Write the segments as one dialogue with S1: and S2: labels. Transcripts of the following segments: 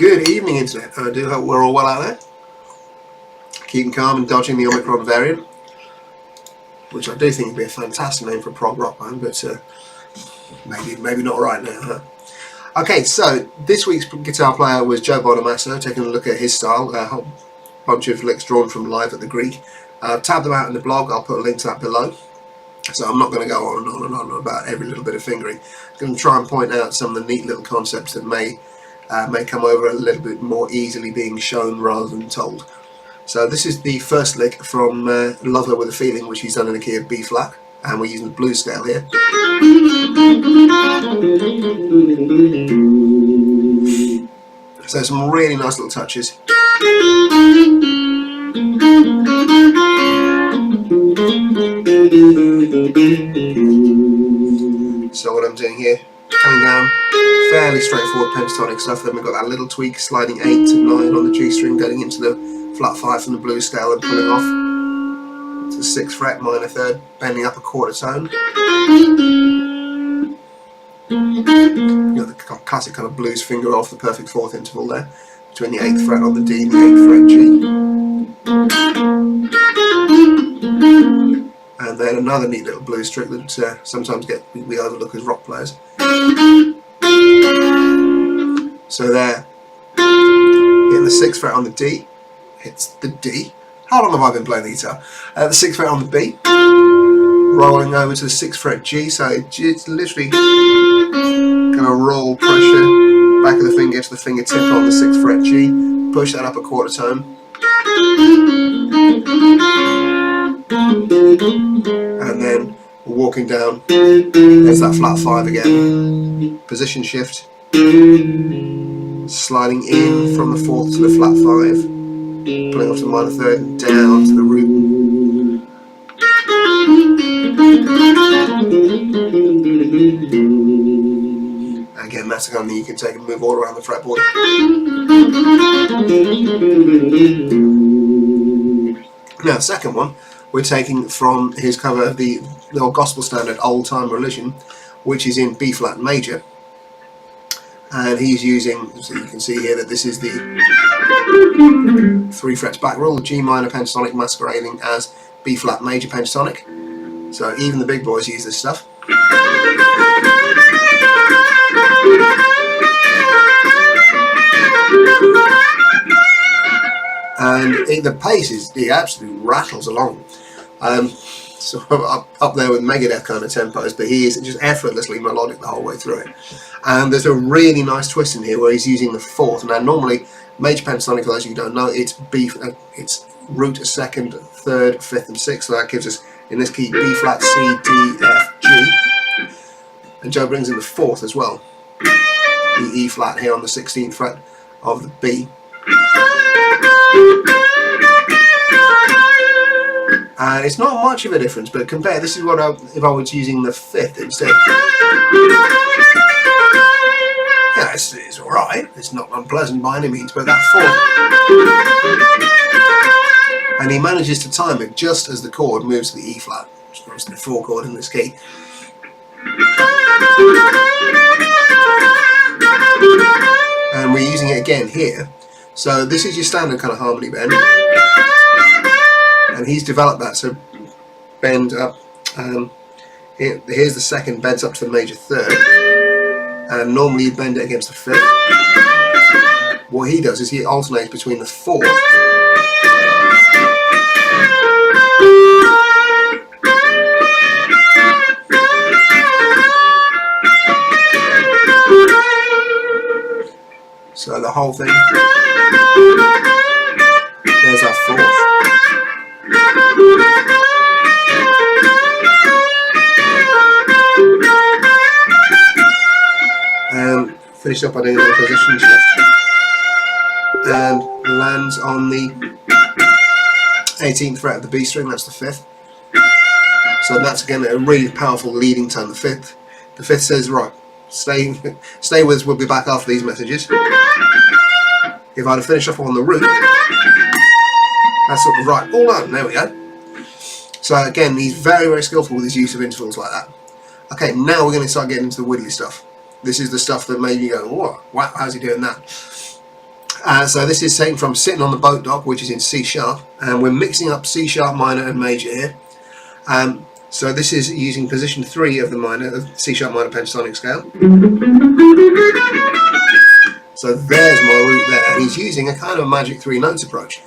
S1: Good evening, Internet. I do hope we're all well out there. Keeping calm and dodging the Omicron variant, which I do think would be a fantastic name for a prog rock band, but maybe not right now, huh? Okay, so this week's guitar player was Joe Bonamassa, taking a look at his style, a whole bunch of licks drawn from Live at the Greek. Tab them out in the blog, I'll put a link to that below. So I'm not going to go on and on and on about every little bit of fingering. I'm going to try and point out some of the neat little concepts that may come over a little bit more easily being shown rather than told. So this is the first lick from Love Her With a Feeling, which he's done in the key of B flat, and we're using the blues scale here. So some really nice little touches. So what I'm doing here, coming down, fairly straightforward pentatonic stuff. Then we've got that little tweak, sliding 8 to 9 on the G string, getting into the flat 5 from the blues scale and pulling off to the 6th fret, minor third, bending up a quarter tone. You got the classic kind of blues finger off, the perfect 4th interval there, between the 8th fret on the D and the 8th fret G. And then another neat little blues trick that sometimes we overlook as rock players. So there, hitting the 6th fret on the D, hits the D. How long have I been playing the guitar? The 6th fret on the B, rolling over to the 6th fret G, so it's literally kind of roll pressure, back of the finger to the fingertip on the 6th fret G, push that up a quarter tone. And then walking down, there's that flat 5 again, position shift, sliding in from the 4th to the flat 5, pulling off to the minor third and down to the root. Again, that's a gun that you can take and move all around the fretboard. Now, the second one we're taking from his cover of the old gospel standard Old Time Religion, which is in B flat major, and he's using, so you can see here that this is the 3 frets back roll, G minor pentatonic masquerading as B flat major pentatonic. So even the big boys use this stuff. And the pace he absolutely rattles along. So up there with Megadeth kind of tempos, but he is just effortlessly melodic the whole way through it. And there's a really nice twist in here where he's using the 4th. Now normally major pentatonic, for those of you who don't know, it's it's root 2nd, 3rd, 5th and 6th, so that gives us in this key B flat, C, D, F, G. And Joe brings in the 4th as well, the E flat here on the 16th fret of the B. And it's not much of a difference, but compare, this is what if I was using the 5th instead. Yeah, it's alright, it's not unpleasant by any means, but that 4th. And he manages to time it just as the chord moves to the E flat, which is the 4 chord in this key. And we're using it again here. So this is your standard kind of harmony bend. And he's developed that, so bend up, here's the 2nd, bends up to the major 3rd, and normally you bend it against the 5th. What he does is he alternates between the 4th so the whole thing, there's our 4th. And finish up by doing a little position shift, and lands on the 18th fret of the B string, that's the 5th. So that's again a really powerful leading tone, the 5th. The 5th says, right, stay with us, we'll be back after these messages. If I'd have finished off on the root, that's sort of right, all on, there we go. So again, he's very, very skillful with his use of intervals like that. Okay, now we're going to start getting into the widdly stuff. This is the stuff that made me go, whoa, wow, how's he doing that? So this is taken from Sittin on the Boat Dock, which is in C sharp, and we're mixing up C sharp minor and major here. So this is using position 3 of the C sharp minor pentatonic scale. So there's my root there, and he's using a kind of magic 3 notes approach,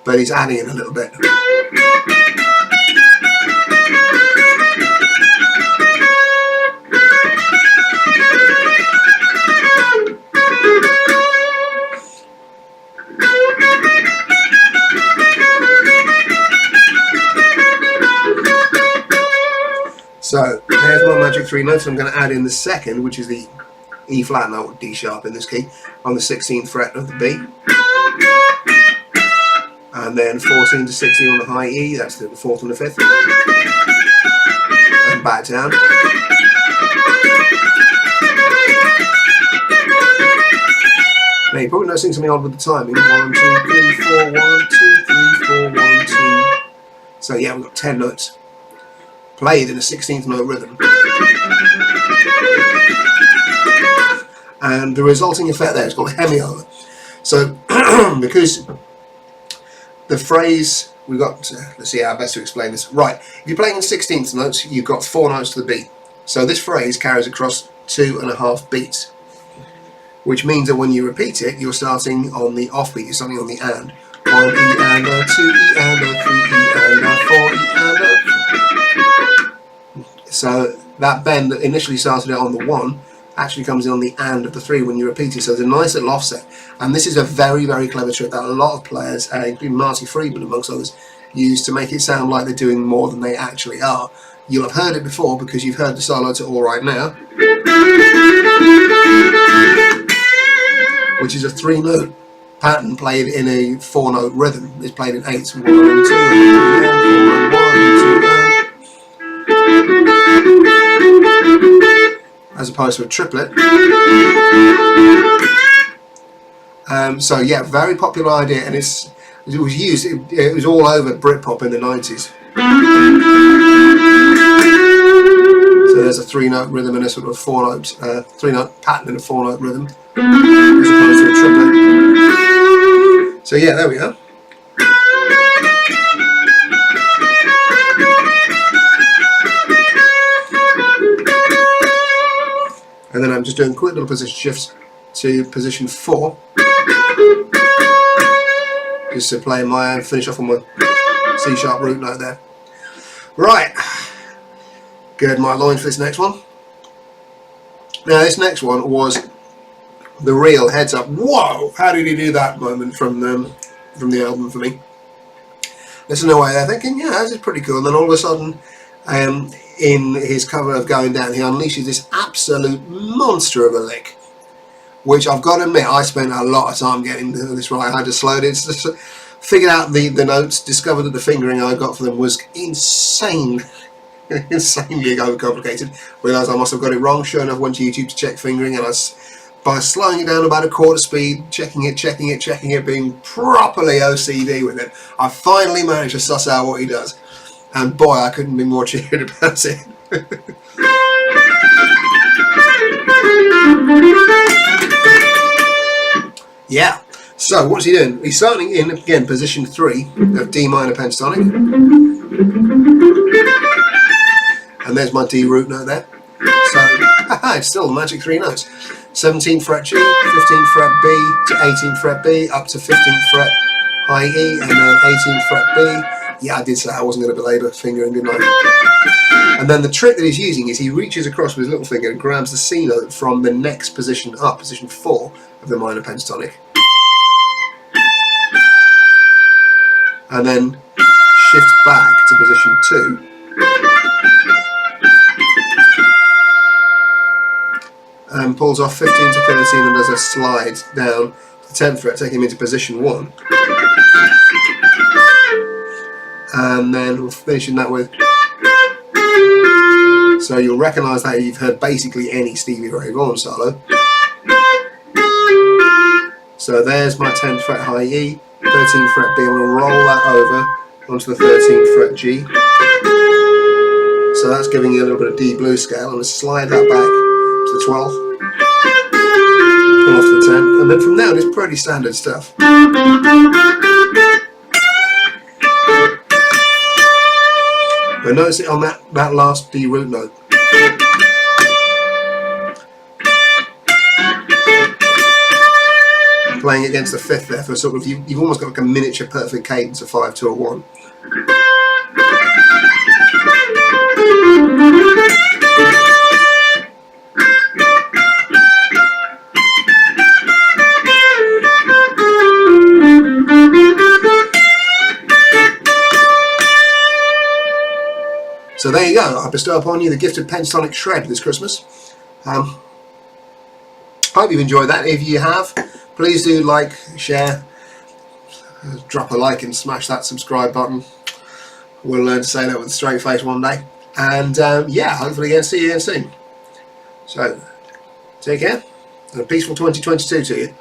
S1: but he's adding in a little bit. So there's my magic 3 notes. I'm going to add in the second, which is the E flat note, or D sharp in this key, on the 16th fret of the B. And then 14 to 16 on the high E, that's the 4th and the 5th. And back down. Now you're probably noticing something odd with the timing. 1, 2, 3, 4, 1, 2, 3, 4, 1, 2. So yeah, we've got 10 notes played in a 16th note rhythm. And the resulting effect there is called a hemiola. So because the phrase we've got, let's see how best to explain this. Right, if you're playing in 16th notes, you've got 4 notes to the beat. So this phrase carries across 2.5 beats, which means that when you repeat it, you're starting on the offbeat, you're starting on the and. 1 E and a, 2 E and a, 3 E and a, 4 E and a. So that bend that initially started it on the 1 actually comes in on the and of the 3 when you repeat it. So it's a nice little offset. And this is a very, very clever trick that a lot of players, including Marty Friedman amongst others, use to make it sound like they're doing more than they actually are. You'll have heard it before because you've heard the solo to All Right Now, which is a 3-note pattern played in a 4-note rhythm. It's played in 8s, 1 and 2, and 1 and 2, as opposed to a triplet. So yeah, very popular idea, and it was used. It was all over Britpop in the 90s. So there's a 3-note rhythm and a sort of 4-note, 3-note pattern in a 4-note rhythm, as opposed to a triplet. So yeah, there we are. And then I'm just doing quick little position shifts to position 4, just to play my finish off on my C sharp root note there. Right, gird my loins for this next one. Now this next one was the real heads up. Whoa! How did he do that moment from the album for me? Listen away there, thinking, yeah, this is pretty cool. And then all of a sudden, in his cover of Going Down, he unleashes this absolute monster of a lick, which I've got to admit, I spent a lot of time getting this right. I just slowed it, figured out the notes, discovered that the fingering I got for them was insanely overcomplicated. Realised I must have got it wrong. Sure enough, went to YouTube to check fingering, and by slowing it down about a quarter speed, checking it, being properly OCD with it, I finally managed to suss out what he does. And boy, I couldn't be more cheered about it. Yeah, so what's he doing? He's starting in, again, position 3 of D minor pentatonic. And there's my D root note there. So, it's still the magic 3 notes. 17th fret G, 15th fret B, to 18th fret B, up to 15th fret high E, and then 18th fret B. Yeah, I did say I wasn't going to belabor fingering, didn't I? And then the trick that he's using is he reaches across with his little finger and grabs the C note from the next position up, position 4 of the minor pentatonic. And then shifts back to position 2. And pulls off 15 to 13 and does a slide down to the 10th fret, taking him into position 1. And then we'll finish in that with. So you'll recognise that you've heard basically any Stevie Ray Vaughan solo. So there's my 10th fret high E, 13th fret B. I'm going to roll that over onto the 13th fret G. So that's giving you a little bit of D blues scale. I'm going to slide that back to the 12th. off the 10, and then from there on it's pretty standard stuff. But notice it on that last D root note. Playing against the 5th there for sort of, you've almost got like a miniature perfect cadence of 5 to a 1. So there you go. I bestow upon you the gift of pentatonic shred this Christmas. Hope you've enjoyed that. If you have, please do like, share, drop a like and smash that subscribe button. We'll learn to say that with a straight face one day. And yeah, hopefully again, see you again soon. So, take care and a peaceful 2022 to you.